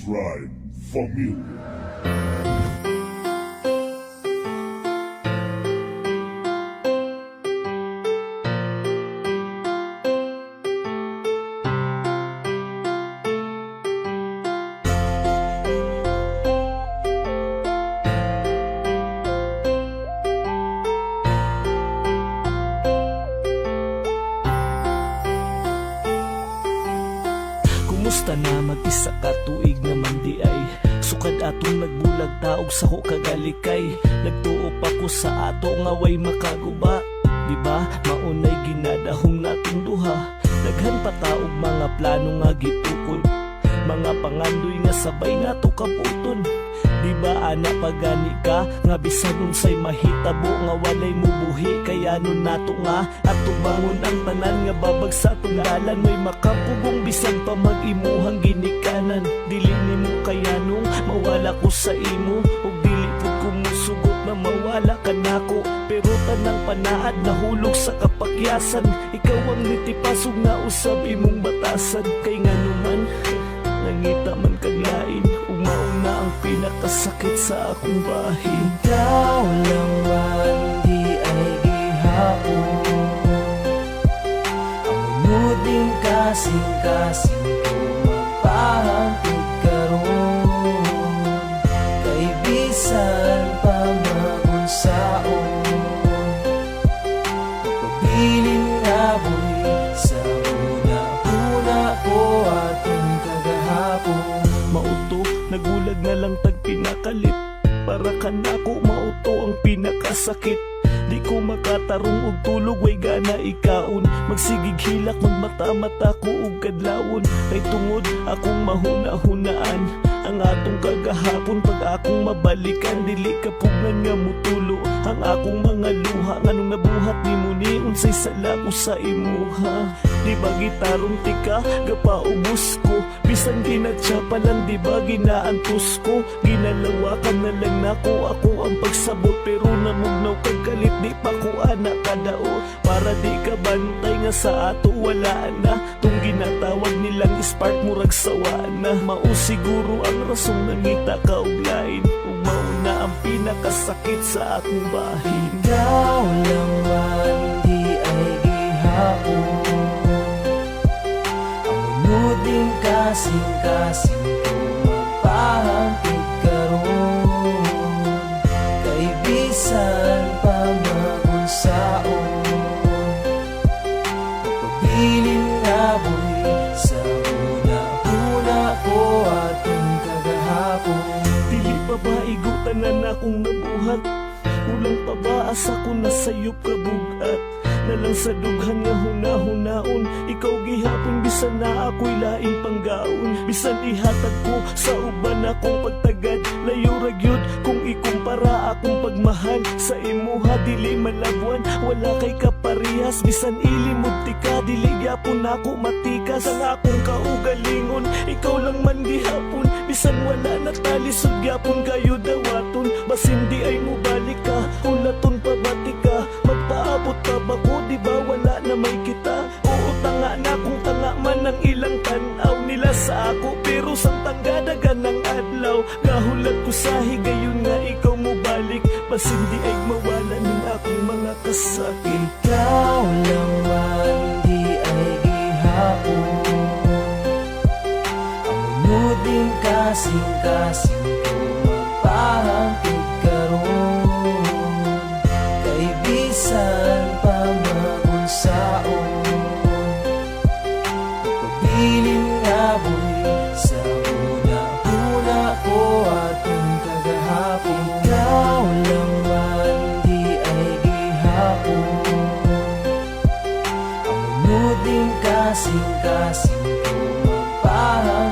Crime Família. Kumusta na mag-isa ka tuig naman di ay sukad atong nagbulag taog sa ko kagalikay. Nagtuop ako sa ato nga way makaguba, di ba? Maunay ginadahong nating duha. Daghan pa taog mga plano nga gitukod, mga pangandoy nga sabay nato kabuton. Di ba ana pagani ka nga bisan unsay mahitabo nga walay mubuhi, kaya nun nato nga ato bangon ang tanan nga babag sa tunggalan. May makapugong bisan pa mag-imuhang ginikanan. Dili nimo kayanong mawala ko sa imo, ug dili pud ko musugot na mawala ka nako. Pero tanang panaad nahulog sa kapakyasan, ikaw ang nitipasog na usab imong batasan. Kay nganuman nangita man kaglain, umauna ang pinakasakit sa akong bahin. Ikaw lang man di ay gihapon, ang unuding kasing-kasing ko magpahangtod karon. Kay bisan pa magunsaon, magpabilin nga buhi sa una-una ko atong kagahapon. Mauto, nagulag na lang tag pinakalit, para ka nako mauto ang pinakasakit. Di ko makatarong og tulog, way gana ikaon. Magsigig hilak, magmata-mata ko og kadlawon. Kay tungod akong mahuna-hunaan ang atong kagahapon. Pag akong mabalikan, dili ka pugnan nga mutulo ang akong mga luha. Nganong nabuhat ni mo ni unsay sala ko sa imuha. Di ba gitarong tika, gapaubos ko, bisan ginatsa pa lang, di ba ginaantos ko. Ginalawakan na lang nako ako ang pagsabot, pero namugnaw kagkalit, di pa ko anak kadao. Para di ka bantay nga sa ato wala na, tung ginatawag nilang spark murag sawa na. Mao siguro ang rasong nangita ka og lain, ug mao na ang pinakasakit sa akong bahin. Ikaw lang man di ay gihapon, ang unuding kasing-kasing ko magpahangtod karon. Kay bisan pa magunsaon, magpabilin nga buhi sa una-una ko atong kagahapon. Dili pa ba igutanan akong nabuhat? Ulang pa ba asa ko na sayop kabugat? Nalang sa dughan nga hunahunaon, ikaw gihapon bisan na ako'y laing panggaon. Bisan ihatag ko sa uban akong pagtagad, layo ra gyud kung ikumpara akong pagmahal sa imuha. Dili malabwan, wala kay kaparehas, bisan ilimod tika, dili gyapon ako matikas. Ang akong kaugalingon, ikaw lang man gihapon, bisan wala na talisod gyapon kayo dawaton. Basin di ay mo balik ka, ulaton pabati ka, magpaabot pa ba ko, di ba wala na may kita? Oo, tanga na kung tanga man ang ilang tanaw nila sa ako, pero samtang gadagan ng adlaw, gahulat ko sa higayon nga ikaw mo balik. Basin di ay mawala ng akong mga kasakit. Ikaw lang man di ay gihapon, ang unuding kasing-kasing ko magpahangtod karon. Kay bisan pa magunsaon, magpabilin nga buhi sa una-una ko atong kagahapon. Ikaw lang man di ay gihapon, ang unuding kasing-kasing ko magpahangtod